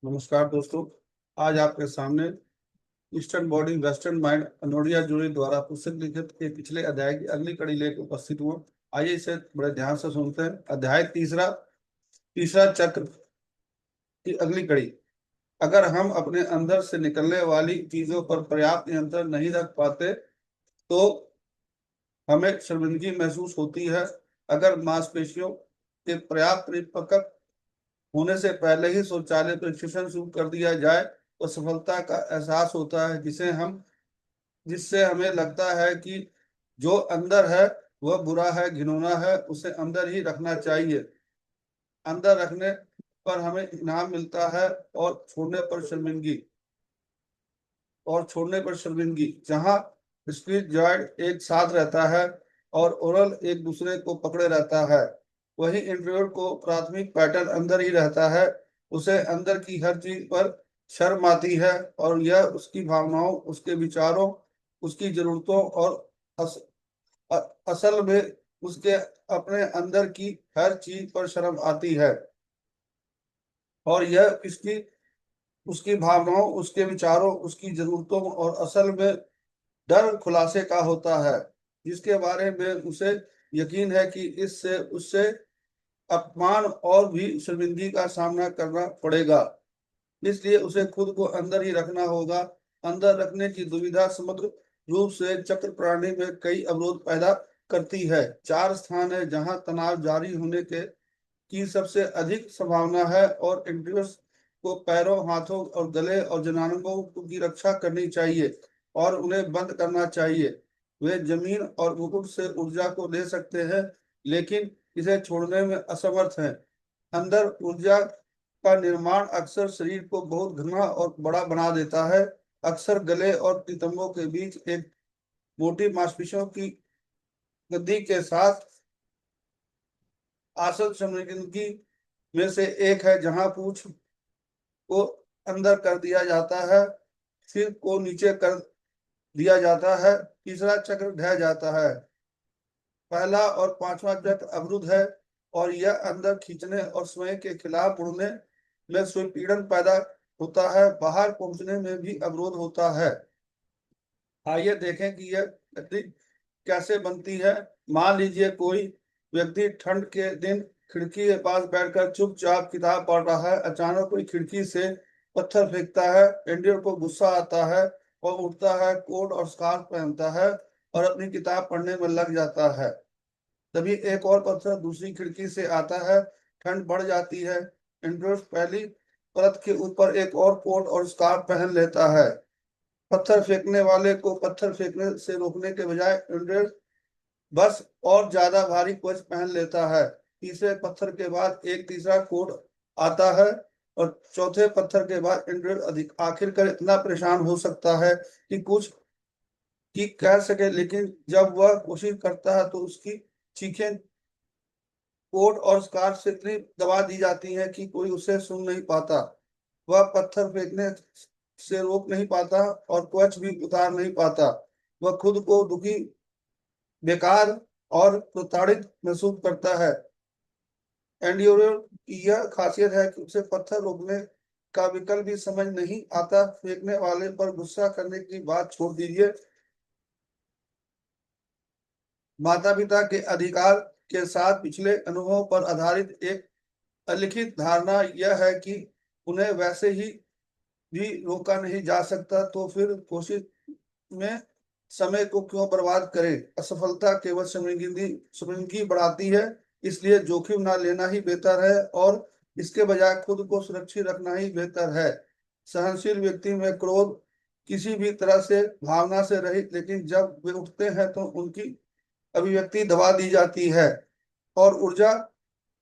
नमस्कार दोस्तों। आज आपके सामने eastern body western mind Anodea जूरी द्वारा पुस्तक लिखित के पिछले अध्याय की अगली कड़ी लेकर उपस्थित हुआ। आइए इसे बड़े ध्यान से सुनते हैं। अध्याय तीसरा, तीसरा चक्र की अगली कड़ी। अगर हम अपने अंदर से निकलने वाली चीजों पर पर्याप्त नियंत्रण नहीं रख पाते तो हमें शर्मिंदगी महसूस होती है। अगर मांसपेशियों के पर्याप्त परिपक्व होने से पहले ही शौचालय प्रशिक्षण शुरू कर दिया जाए तो सफलता का एहसास होता है, जिससे हमें लगता है कि जो अंदर है वह बुरा है, घिनौना है, उसे अंदर ही रखना चाहिए। अंदर रखने पर हमें इनाम मिलता है और छोड़ने पर शर्मिंदगी। जहाँ स्प्लिट जॉइंट एक साथ रहता है और ओरल एक दूसरे को पकड़े रहता है, वही इंट्रोवर्ट को प्राथमिक पैटर्न अंदर ही रहता है। उसे अंदर की हर चीज पर शर्म आती है और यह उसकी भावनाओं, उसके विचारों, उसकी जरूरतों और अस, अ, असल में उसके अपने अंदर की हर चीज पर शर्म आती है। और यह इसकी उसकी भावनाओं, उसके विचारों, उसकी जरूरतों और असल में डर खुलासे का होता है, जिसके बारे में उसे यकीन है कि इससे उससे अपमान और भी शर्मिंदगी का सामना करना पड़ेगा। इसलिए उसे खुद को अंदर ही रखना होगा। अंदर रखने की दुविधा समग्र रूप से चक्र प्रणाली में कई अवरोध पैदा करती है। चार स्थान है जहां तनाव जारी होने के की सबसे अधिक संभावना है और इंट्रूस को पैरों, हाथों और गले और जनांगों की रक्षा करनी चाहिए और उन्हें बंद करना चाहिए। वे जमीन और मुकुट से ऊर्जा को ले सकते हैं लेकिन इसे छोड़ने में असमर्थ हैं। अंदर ऊर्जा का निर्माण अक्सर शरीर को बहुत घना और बड़ा बना देता है। अक्सर गले और नितंबों के बीच एक मोटी मांसपेशियों की गद्दी के साथ आसन संवेदनकी में से एक है, जहां पूंछ को अंदर कर दिया जाता है, सिर को नीचे कर दिया जाता है, तीसरा चक्र ढह जाता है। पहला और पांचवा चक्र अवरुद्ध है और यह अंदर खींचने और स्वयं के खिलाफ उड़ने में स्वपीड़न पैदा होता है। बाहर पहुंचने में भी अवरोध होता है। आइए देखें कि यह गति कैसे बनती है। मान लीजिए कोई व्यक्ति ठंड के दिन खिड़की के पास बैठकर चुपचाप किताब पढ़ रहा है। अचानक कोई खिड़की से पत्थर फेंकता है। एंड्रयू को गुस्सा आता है और उठता है, कोट और स्कार्फ पहनता है और अपनी किताब पढ़ने में लग जाता है। तभी एक और पत्थर दूसरी खिड़की से आता है। ठंड बढ़ जाती है। एंड्रयू पहली परत के ऊपर एक और कोट और स्कार्फ पहन लेता है। पत्थर फेंकने वाले को पत्थर फेंकने से रोकने के बजाय एंड्रयू बस और ज्यादा भारी कवच पहन लेता है। तीसरे पत्थर के बाद एक तीसरा कोड आता है और चौथे पत्थर के बाद इंद्र अधिक आखिरकार इतना परेशान हो सकता है कि कुछ की कह सके, लेकिन जब वह कोशिश करता है तो उसकी चीखें कोट और स्कार्फ से इतनी दबा दी जाती हैं कि कोई उसे सुन नहीं पाता। वह पत्थर फेंकने से रोक नहीं पाता और कवच भी उतार नहीं पाता। वह खुद को दुखी, बेकार और प्रताड़ित महसूस करता है। एंड्योर की यह खासियत है कि उसे पत्थर रोकने का विकल्प भी समझ नहीं आता। फेंकने वाले पर गुस्सा करने की बात छोड़ दीजिए। माता पिता के अधिकार के साथ पिछले अनुभवों पर आधारित एक अलिखित धारणा यह है कि उन्हें वैसे ही भी रोका नहीं जा सकता, तो फिर कोशिश में समय को क्यों बर्बाद करें। असफलता केवल शर्मिंदगी बढ़ाती है। इसलिए जोखिम ना लेना ही बेहतर है और इसके बजाय खुद को सुरक्षित रखना ही बेहतर है। सहनशील व्यक्ति में क्रोध किसी भी तरह से भावना से रहित, लेकिन जब वे उठते हैं तो उनकी अभिव्यक्ति दबा दी जाती है और ऊर्जा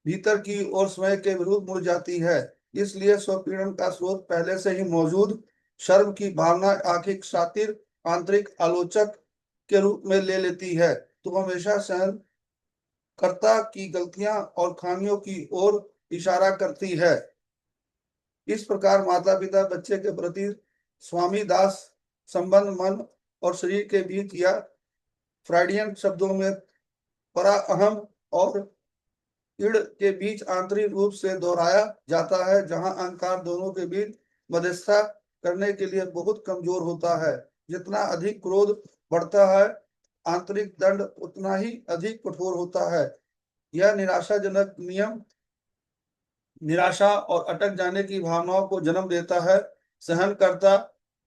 भीतर की ओर स्वयं के विरुद्ध मुड़ जाती है। इसलिए स्वपीड़न का स्रोत पहले से ही मौजूद शर्म की भावना आखिर शातिर आंतरिक आलोचक के रूप में ले लेती है। तो हमेशा सहन कर्ता की गलतियां और खामियों की ओर इशारा करती है। इस प्रकार माता पिता बच्चे के प्रति स्वामी दास संबंध मन और शरीर के बीच या फ्राइडियन शब्दों में परा अहम और ईड़ के बीच आंतरिक रूप से दोहराया जाता है, जहां अहंकार दोनों के बीच मध्यस्थता करने के लिए बहुत कमजोर होता है। जितना अधिक क्रोध बढ़ता है, आंतरिक दंड उतना ही अधिक कठोर होता है। यह निराशाजनक नियम निराशा और अटक जाने की भावनाओं को जन्म देता है। सहनकर्ता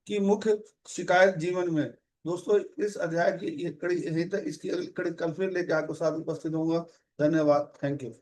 की मुख्य शिकायत जीवन में। दोस्तों, इस अध्याय की ये कड़ी यहीं तक, इसकी अगली कड़ी कल फिर लेके आपको साथ उपस्थित होऊंगा। धन्यवाद। Thank you.